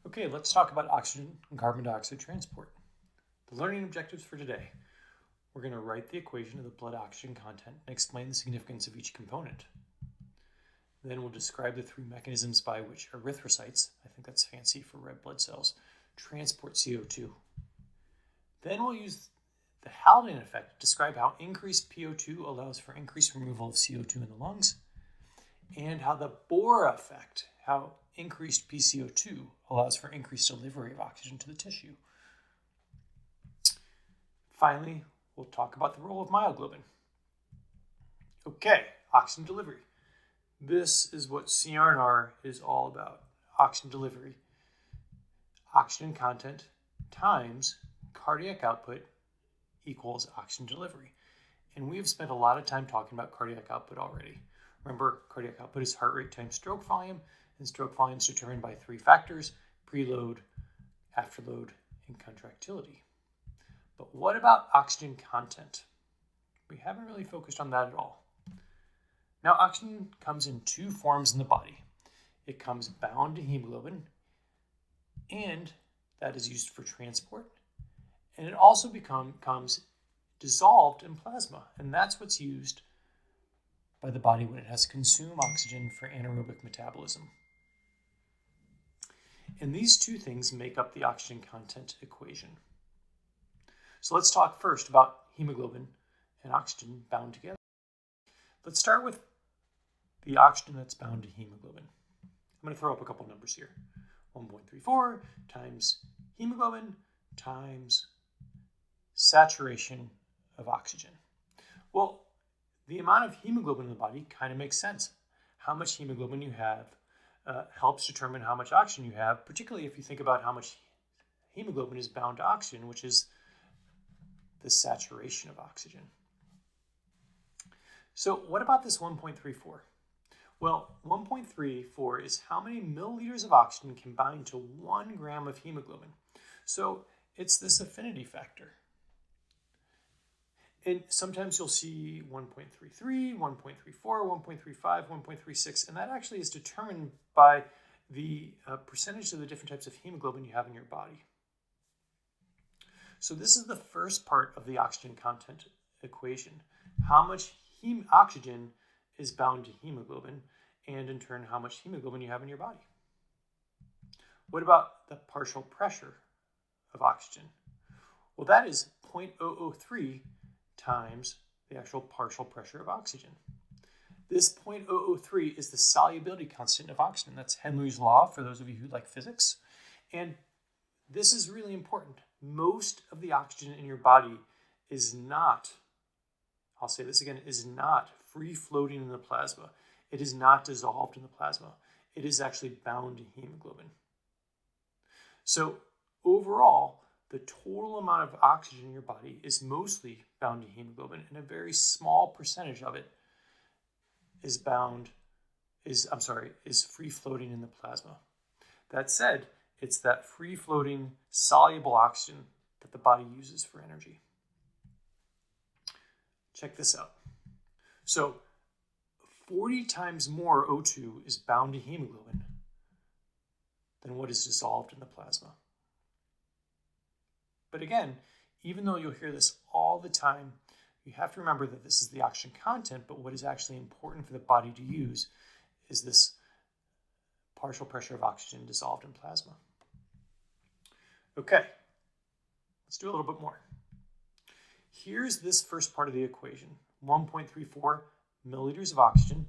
Okay, let's talk about oxygen and carbon dioxide transport. The learning objectives for today. We're going to write the equation of the blood oxygen content and explain the significance of each component. Then we'll describe the three mechanisms by which erythrocytes, I think that's fancy for red blood cells, transport CO2. Then we'll use the Haldane Effect to describe how increased PO2 allows for increased removal of CO2 in the lungs, and how the Bohr Effect, how increased PCO2 allows for increased delivery of oxygen to the tissue. Finally, we'll talk about the role of myoglobin. Okay, oxygen delivery. This is what CRNR is all about. Oxygen delivery. Oxygen content times cardiac output equals oxygen delivery. And we have spent a lot of time talking about cardiac output already. Remember, cardiac output is heart rate times stroke volume, and stroke volume is determined by three factors: preload, afterload, and contractility. But what about oxygen content? We haven't really focused on that at all. Now, oxygen comes in two forms in the body. It comes bound to hemoglobin, and that is used for transport. And it also becomes dissolved in plasma, and that's what's used by the body when it has to consume oxygen for anaerobic metabolism. And these two things make up the oxygen content equation. So let's talk first about hemoglobin and oxygen bound together. Let's start with the oxygen that's bound to hemoglobin. I'm going to throw up a couple numbers here. 1.34 times hemoglobin times saturation of oxygen. Well, the amount of hemoglobin in the body kind of makes sense. How much hemoglobin you have helps determine how much oxygen you have, particularly if you think about how much hemoglobin is bound to oxygen, which is the saturation of oxygen. So what about this 1.34? Well, 1.34 is how many milliliters of oxygen can bind to 1 gram of hemoglobin. So it's this affinity factor. And sometimes you'll see 1.33, 1.34, 1.35, 1.36, and that actually is determined by the percentage of the different types of hemoglobin you have in your body. So this is the first part of the oxygen content equation. How much oxygen is bound to hemoglobin, and in turn, how much hemoglobin you have in your body. What about the partial pressure of oxygen? Well, that is 0.003 times the actual partial pressure of oxygen. This 0.003 is the solubility constant of oxygen. That's Henry's law for those of you who like physics. And this is really important. Most of the oxygen in your body is not, I'll say this again, is not free floating in the plasma. It is not dissolved in the plasma. It is actually bound to hemoglobin. So overall, the total amount of oxygen in your body is mostly bound to hemoglobin, and a very small percentage of it is free floating in the plasma. That said, it's that free floating soluble oxygen that the body uses for energy. Check this out. So 40 times more O2 is bound to hemoglobin than what is dissolved in the plasma. But again, even though you'll hear this all the time, you have to remember that this is the oxygen content, but what is actually important for the body to use is this partial pressure of oxygen dissolved in plasma. Okay, let's do a little bit more. Here's this first part of the equation. 1.34 milliliters of oxygen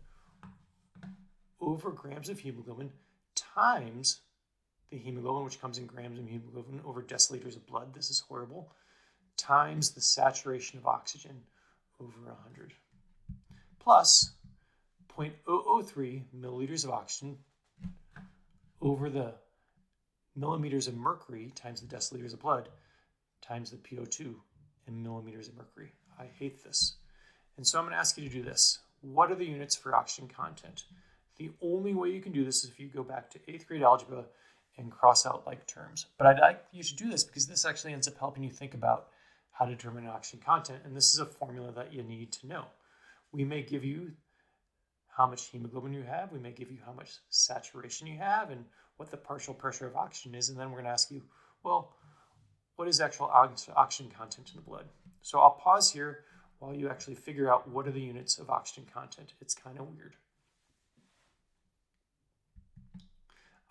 over grams of hemoglobin times the hemoglobin, which comes in grams of hemoglobin over deciliters of blood. This is horrible. Times the saturation of oxygen over 100. Plus 0.003 milliliters of oxygen over the millimeters of mercury times the deciliters of blood times the PO2 in millimeters of mercury. I hate this. And so I'm going to ask you to do this. What are the units for oxygen content? The only way you can do this is if you go back to 8th grade algebra and cross out like terms. But I'd like you to do this because this actually ends up helping you think about how to determine oxygen content. And this is a formula that you need to know. We may give you how much hemoglobin you have. We may give you how much saturation you have. And what the partial pressure of oxygen is, and then we're going to ask you, well, what is actual oxygen content in the blood? So I'll pause here while you actually figure out what are the units of oxygen content. It's kind of weird.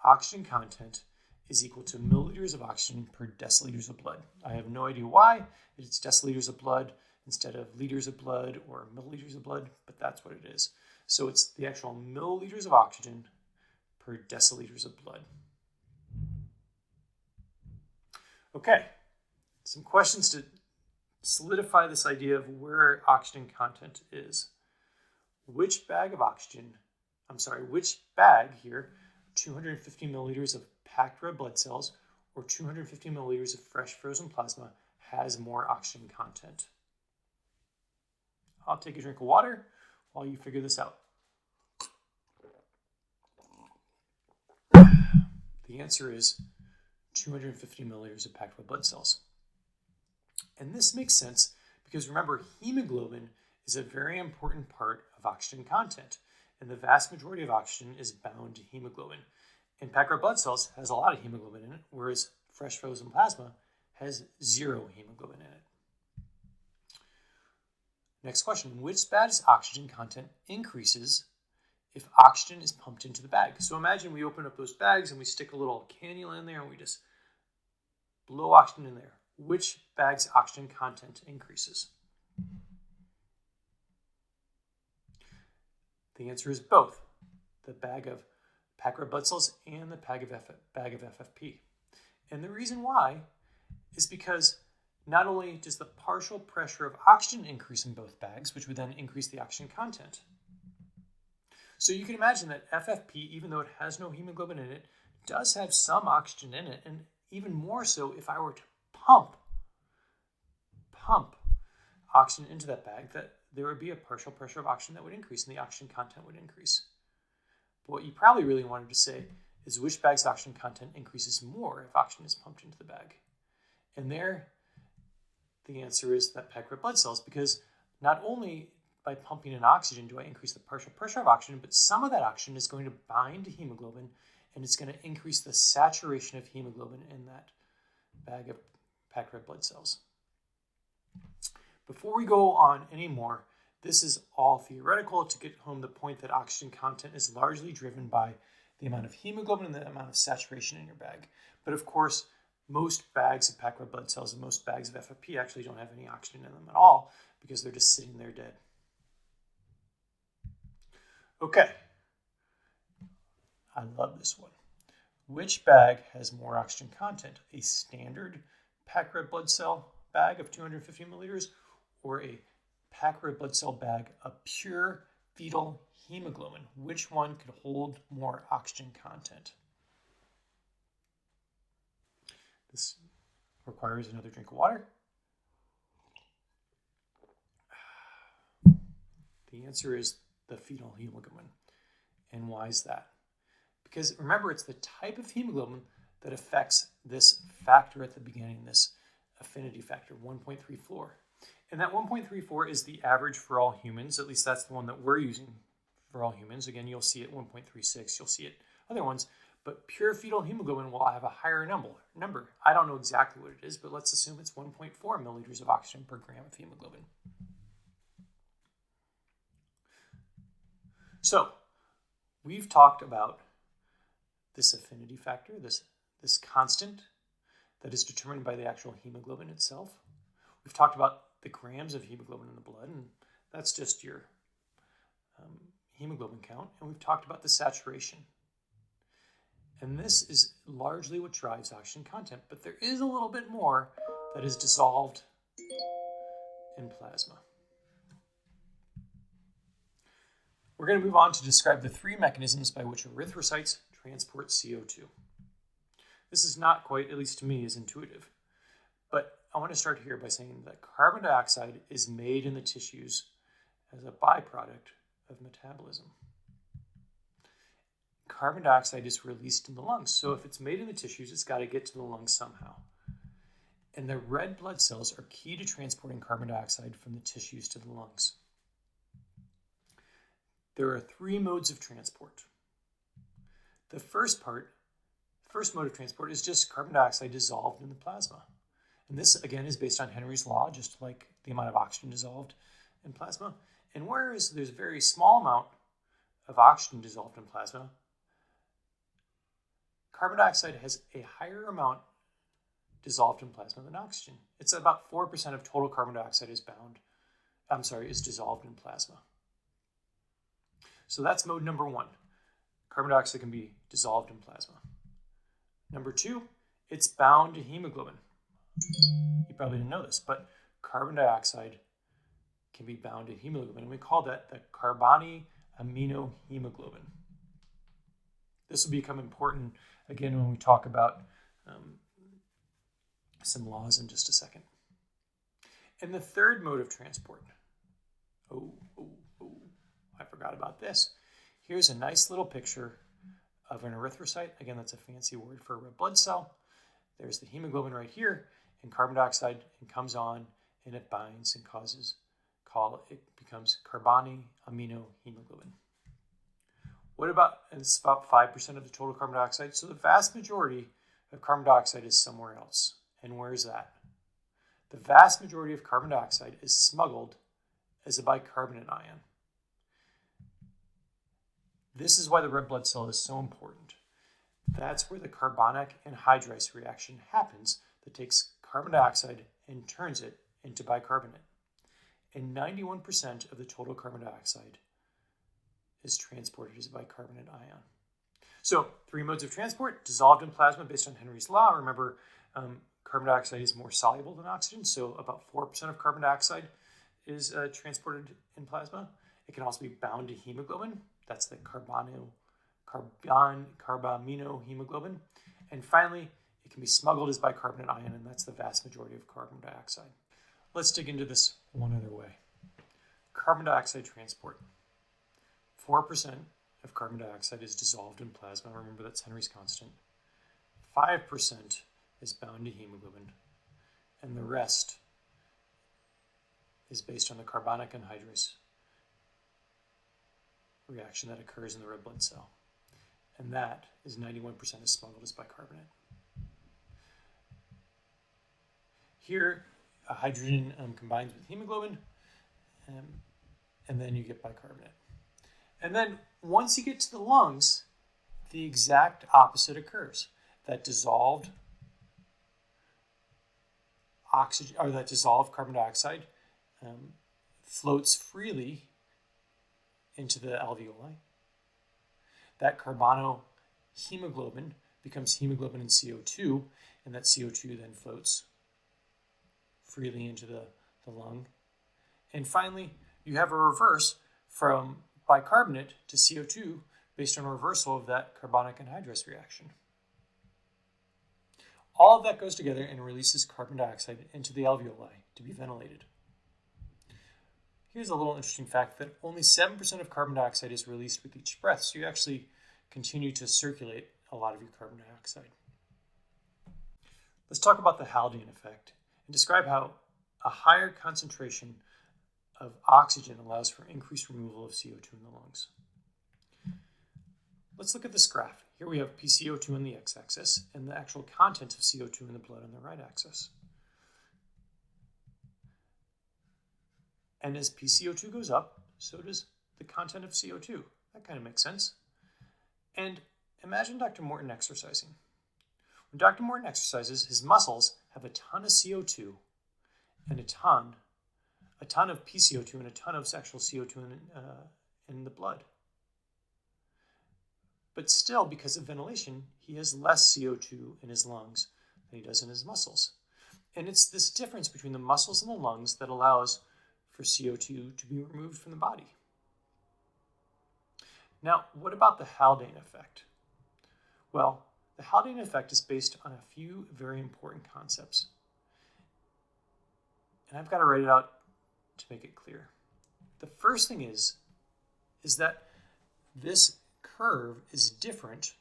Oxygen content is equal to milliliters of oxygen per deciliters of blood. I have no idea why it's deciliters of blood instead of liters of blood or milliliters of blood, but that's what it is. So it's the actual milliliters of oxygen per deciliters of blood. Okay, some questions to solidify this idea of where oxygen content is. Which bag here, 250 milliliters of packed red blood cells or 250 milliliters of fresh frozen plasma has more oxygen content? I'll take a drink of water while you figure this out. The answer is 250 milliliters of packed red blood cells. And this makes sense because remember, hemoglobin is a very important part of oxygen content, and the vast majority of oxygen is bound to hemoglobin. And packed red blood cells has a lot of hemoglobin in it, whereas fresh frozen plasma has 0 hemoglobin in it. Next question, which bag's oxygen content increases if oxygen is pumped into the bag? So imagine we open up those bags and we stick a little cannula in there and we just blow oxygen in there. Which bag's oxygen content increases? The answer is both, the bag of packed red blood cells and the bag of FFP. And the reason why is because not only does the partial pressure of oxygen increase in both bags, which would then increase the oxygen content. So you can imagine that FFP, even though it has no hemoglobin in it, does have some oxygen in it, and even more so if I were to pump oxygen into that bag, that there would be a partial pressure of oxygen that would increase and the oxygen content would increase. But what you probably really wanted to say is which bag's oxygen content increases more if oxygen is pumped into the bag. And there, the answer is that packed red blood cells, because not only by pumping in oxygen do I increase the partial pressure of oxygen, but some of that oxygen is going to bind to hemoglobin and it's going to increase the saturation of hemoglobin in that bag of packed red blood cells. Before we go on anymore, this is all theoretical to get home the point that oxygen content is largely driven by the amount of hemoglobin and the amount of saturation in your bag. But of course, most bags of packed red blood cells and most bags of FFP actually don't have any oxygen in them at all because they're just sitting there dead. Okay, I love this one. Which bag has more oxygen content? A standard packed red blood cell bag of 250 milliliters or a packed red blood cell bag of pure fetal hemoglobin? Which one could hold more oxygen content? This requires another drink of water. The answer is the fetal hemoglobin. And why is that? Because remember, it's the type of hemoglobin that affects this factor at the beginning, this affinity factor, 1.34. And that 1.34 is the average for all humans. At least that's the one that we're using for all humans. Again, you'll see it 1.36. You'll see it other ones. But pure fetal hemoglobin will have a higher number. I don't know exactly what it is, but let's assume it's 1.4 milliliters of oxygen per gram of hemoglobin. So we've talked about this affinity factor, this constant that is determined by the actual hemoglobin itself. We've talked about the grams of hemoglobin in the blood, and that's just your hemoglobin count. And we've talked about the saturation. And this is largely what drives oxygen content, but there is a little bit more that is dissolved in plasma. We're going to move on to describe the 3 mechanisms by which erythrocytes transport CO2. This is not quite, at least to me, as intuitive. But I want to start here by saying that carbon dioxide is made in the tissues as a byproduct of metabolism. Carbon dioxide is released in the lungs. So if it's made in the tissues, it's got to get to the lungs somehow. And the red blood cells are key to transporting carbon dioxide from the tissues to the lungs. There are 3 modes of transport. The first part The first mode of transport is just carbon dioxide dissolved in the plasma. And this, again, is based on Henry's law, just like the amount of oxygen dissolved in plasma. And whereas there's a very small amount of oxygen dissolved in plasma, carbon dioxide has a higher amount dissolved in plasma than oxygen. It's about 4% of total carbon dioxide is dissolved in plasma. So that's mode number one. Carbon dioxide can be dissolved in plasma. Number two, it's bound to hemoglobin. You probably didn't know this, but carbon dioxide can be bound to hemoglobin, and we call that the carbonyaminohemoglobin. This will become important again when we talk about some laws in just a second. And the third mode of transport. I forgot about this. Here's a nice little picture of an erythrocyte. Again, that's a fancy word for a red blood cell. There's the hemoglobin right here, and carbon dioxide comes on, and it binds and it becomes carbonyaminohemoglobin. It's about 5% of the total carbon dioxide. So the vast majority of carbon dioxide is somewhere else. And where is that? The vast majority of carbon dioxide is smuggled as a bicarbonate ion. This is why the red blood cell is so important. That's where the carbonic anhydrase reaction happens that takes carbon dioxide and turns it into bicarbonate. And 91% of the total carbon dioxide is transported as a bicarbonate ion. So 3 modes of transport: dissolved in plasma based on Henry's law. Remember, carbon dioxide is more soluble than oxygen, so about 4% of carbon dioxide is transported in plasma. It can also be bound to hemoglobin. That's the carbaminohemoglobin. And finally, it can be smuggled as bicarbonate ion, and that's the vast majority of carbon dioxide. Let's dig into this one other way. Carbon dioxide transport. 4% of carbon dioxide is dissolved in plasma. Remember, that's Henry's constant. 5% is bound to hemoglobin, and the rest is based on the carbonic anhydrase reaction that occurs in the red blood cell. And that is 91% is smuggled as bicarbonate. Here, a hydrogen combines with hemoglobin, and then you get bicarbonate. And then once you get to the lungs, the exact opposite occurs. That dissolved oxygen, or that dissolved carbon dioxide floats freely into the alveoli. That carbonyhemoglobin becomes hemoglobin and CO2, and that CO2 then floats freely into the lung. And finally, you have a reverse from bicarbonate to CO2 based on a reversal of that carbonic anhydrase reaction. All of that goes together and releases carbon dioxide into the alveoli to be ventilated. Here's a little interesting fact that only 7% of carbon dioxide is released with each breath, so you actually continue to circulate a lot of your carbon dioxide. Let's talk about the Haldane effect and describe how a higher concentration of oxygen allows for increased removal of CO2 in the lungs. Let's look at this graph. Here we have PCO2 on the x-axis and the actual content of CO2 in the blood on the right axis. And as PCO2 goes up, so does the content of CO2. That kind of makes sense. And imagine Dr. Morton exercising. When Dr. Morton exercises, his muscles have a ton of CO2 and a ton of PCO2 and a ton of actual CO2 in the blood. But still, because of ventilation, he has less CO2 in his lungs than he does in his muscles. And it's this difference between the muscles and the lungs that allows for CO2 to be removed from the body. Now, what about the Haldane effect? Well, the Haldane effect is based on a few very important concepts. And I've got to write it out to make it clear. The first thing is that this curve is different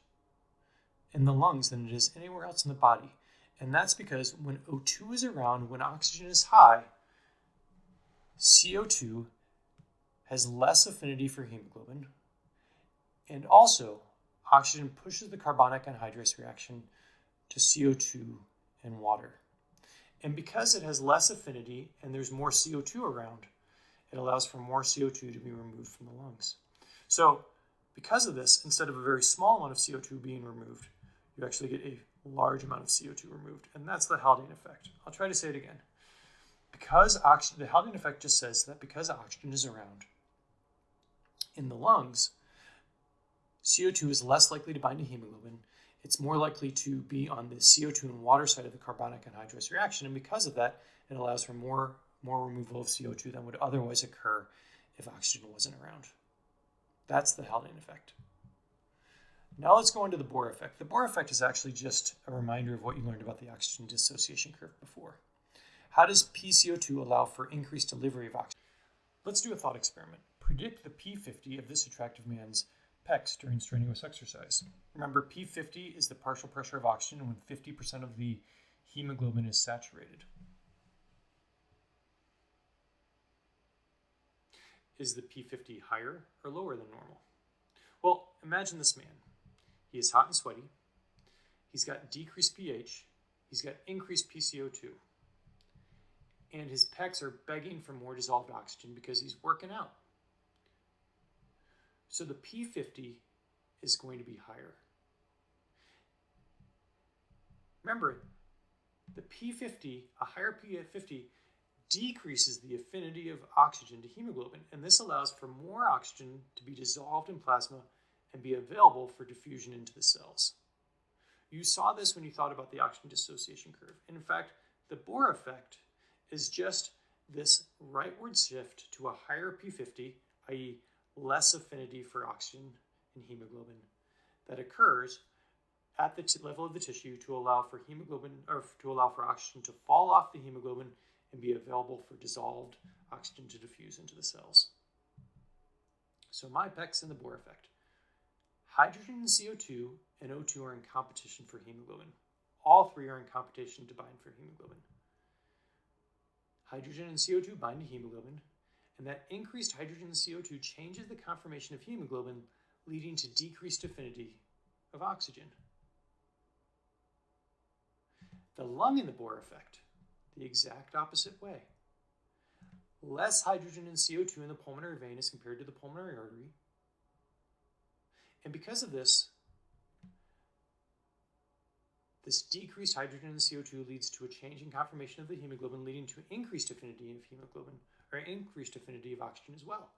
in the lungs than it is anywhere else in the body. And that's because when O2 is around, when oxygen is high, CO2 has less affinity for hemoglobin, and also oxygen pushes the carbonic anhydrase reaction to CO2 and water. And because it has less affinity and there's more CO2 around, it allows for more CO2 to be removed from the lungs. So because of this, instead of a very small amount of CO2 being removed, you actually get a large amount of CO2 removed. And that's the Haldane effect. I'll try to say it again. Because oxygen, the Haldane effect just says that because oxygen is around in the lungs, CO2 is less likely to bind to hemoglobin. It's more likely to be on the CO2 and water side of the carbonic anhydrase reaction. And because of that, it allows for more removal of CO2 than would otherwise occur if oxygen wasn't around. That's the Haldane effect. Now let's go into the Bohr effect. The Bohr effect is actually just a reminder of what you learned about the oxygen dissociation curve before. How does PCO2 allow for increased delivery of oxygen? Let's do a thought experiment. Predict the P50 of this attractive man's pecs during strenuous exercise. Remember, P50 is the partial pressure of oxygen when 50% of the hemoglobin is saturated. Is the P50 higher or lower than normal? Well, imagine this man. He is hot and sweaty. He's got decreased pH. He's got increased PCO2. And his pecs are begging for more dissolved oxygen because he's working out. So the P50 is going to be higher. Remember, the P50, a higher P50, decreases the affinity of oxygen to hemoglobin, and this allows for more oxygen to be dissolved in plasma and be available for diffusion into the cells. You saw this when you thought about the oxygen dissociation curve. And in fact, the Bohr effect is just this rightward shift to a higher P50, i.e. less affinity for oxygen in hemoglobin, that occurs at the level of the tissue to allow for hemoglobin, or to allow for oxygen to fall off the hemoglobin and be available for dissolved oxygen to diffuse into the cells. So my pecs and the Bohr effect. Hydrogen and CO2 and O2 are in competition for hemoglobin. All three are in competition to bind for hemoglobin. Hydrogen and CO2 bind to hemoglobin, and that increased hydrogen and CO2 changes the conformation of hemoglobin, leading to decreased affinity of oxygen. The lung in the Bohr effect, the exact opposite way. Less hydrogen and CO2 in the pulmonary vein as compared to the pulmonary artery. And because of this decreased hydrogen and CO2 leads to a change in conformation of the hemoglobin, leading to increased affinity of hemoglobin, or increased affinity of oxygen as well.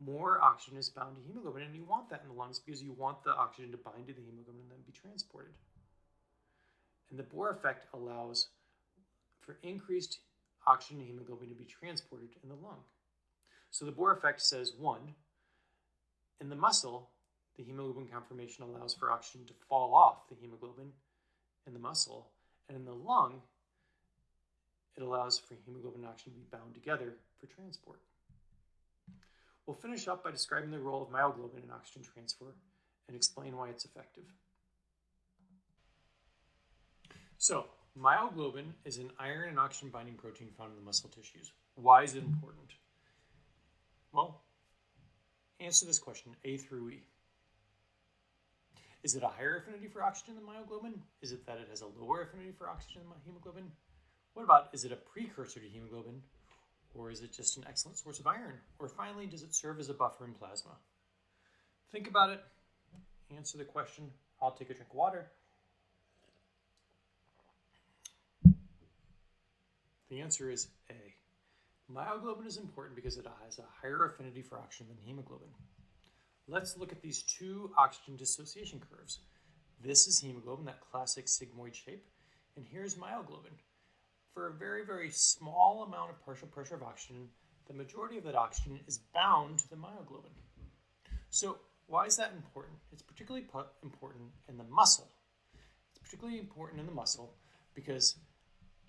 More oxygen is bound to hemoglobin, and you want that in the lungs because you want the oxygen to bind to the hemoglobin and then be transported. And the Bohr effect allows for increased oxygen and hemoglobin to be transported in the lung. So the Bohr effect says, 1, in the muscle, the hemoglobin conformation allows for oxygen to fall off the hemoglobin in the muscle, and in the lung, it allows for hemoglobin and oxygen to be bound together for transport. We'll finish up by describing the role of myoglobin in oxygen transfer and explain why it's effective. So, myoglobin is an iron and oxygen binding protein found in the muscle tissues. Why is it important? Well, answer this question, A through E. Is it a higher affinity for oxygen than myoglobin? Is it that it has a lower affinity for oxygen than hemoglobin? What about, is it a precursor to hemoglobin? Or is it just an excellent source of iron? Or finally, does it serve as a buffer in plasma? Think about it. Answer the question. I'll take a drink of water. The answer is A. Myoglobin is important because it has a higher affinity for oxygen than hemoglobin. Let's look at these two oxygen dissociation curves. This is hemoglobin, that classic sigmoid shape, and here's myoglobin. For a very, very small amount of partial pressure of oxygen, the majority of that oxygen is bound to the myoglobin. So why is that important? It's particularly important in the muscle. It's particularly important in the muscle because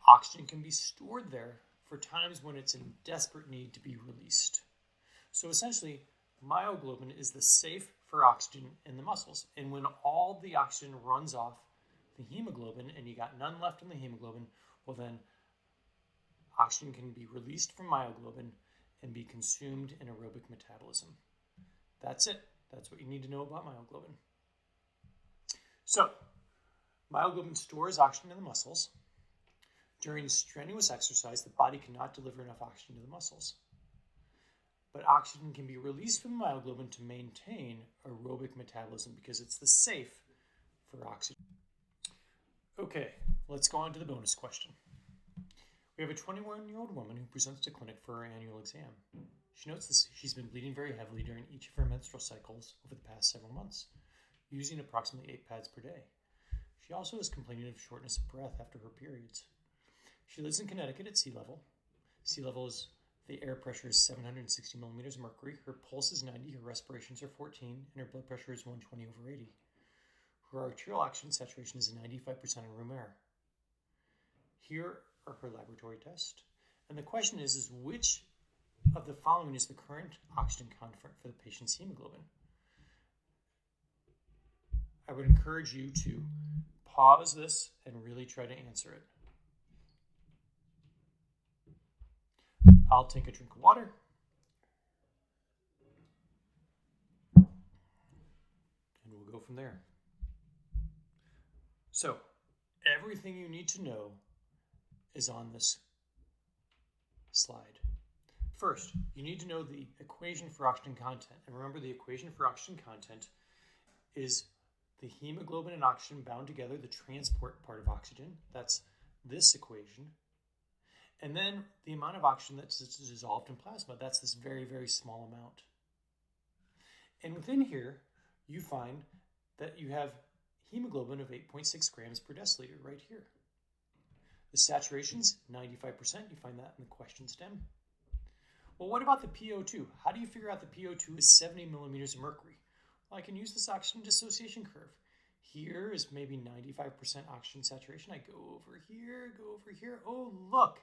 oxygen can be stored there for times when it's in desperate need to be released. So essentially, myoglobin is the safe for oxygen in the muscles. And when all the oxygen runs off the hemoglobin and you got none left in the hemoglobin, well then oxygen can be released from myoglobin and be consumed in aerobic metabolism. That's it. That's what you need to know about myoglobin. So, myoglobin stores oxygen in the muscles. During strenuous exercise, the body cannot deliver enough oxygen to the muscles. But oxygen can be released from the myoglobin to maintain aerobic metabolism because it's the safe for oxygen. Okay, let's go on to the bonus question. We have a 21-year-old woman who presents to clinic for her annual exam. She notes that she's been bleeding very heavily during each of her menstrual cycles over the past several months, using approximately 8 pads per day. She also is complaining of shortness of breath after her periods. She lives in Connecticut at sea level. Sea level is the air pressure is 760 millimeters of mercury. Her pulse is 90, her respirations are 14, and her blood pressure is 120/80. Her arterial oxygen saturation is 95% in room air. Here are her laboratory tests. And the question is which of the following is the current oxygen content for the patient's hemoglobin? I would encourage you to pause this and really try to answer it. I'll take a drink of water. And we'll go from there. So, everything you need to know is on this slide. First, you need to know the equation for oxygen content. And remember, the equation for oxygen content is the hemoglobin and oxygen bound together, the transport part of oxygen. That's this equation. And then the amount of oxygen that's dissolved in plasma, that's this very, very small amount. And within here, you find that you have hemoglobin of 8.6 grams per deciliter right here. The saturation's 95%. You find that in the question stem. Well, what about the PO2? How do you figure out the PO2 is 70 millimeters of mercury? Well, I can use this oxygen dissociation curve. Here is maybe 95% oxygen saturation. I go over here. Oh, look.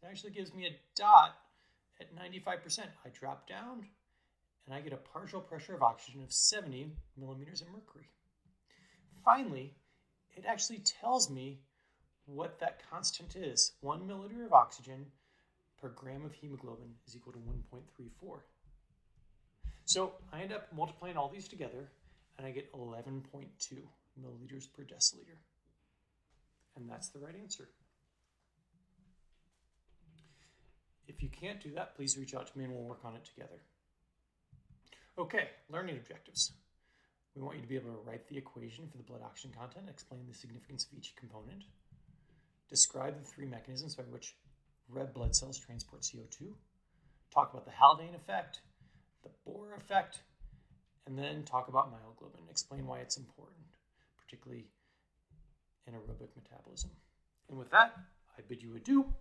It actually gives me a dot at 95%. I drop down, and I get a partial pressure of oxygen of 70 millimeters of mercury. Finally, it actually tells me what that constant is. 1 milliliter of oxygen per gram of hemoglobin is equal to 1.34. So I end up multiplying all these together, and I get 11.2 milliliters per deciliter. And that's the right answer. If you can't do that, please reach out to me and we'll work on it together. Okay, learning objectives. We want you to be able to write the equation for the blood oxygen content, explain the significance of each component, describe the 3 mechanisms by which red blood cells transport CO2, talk about the Haldane Effect, the Bohr Effect, and then talk about myoglobin, explain why it's important, particularly in aerobic metabolism. And with that, I bid you adieu.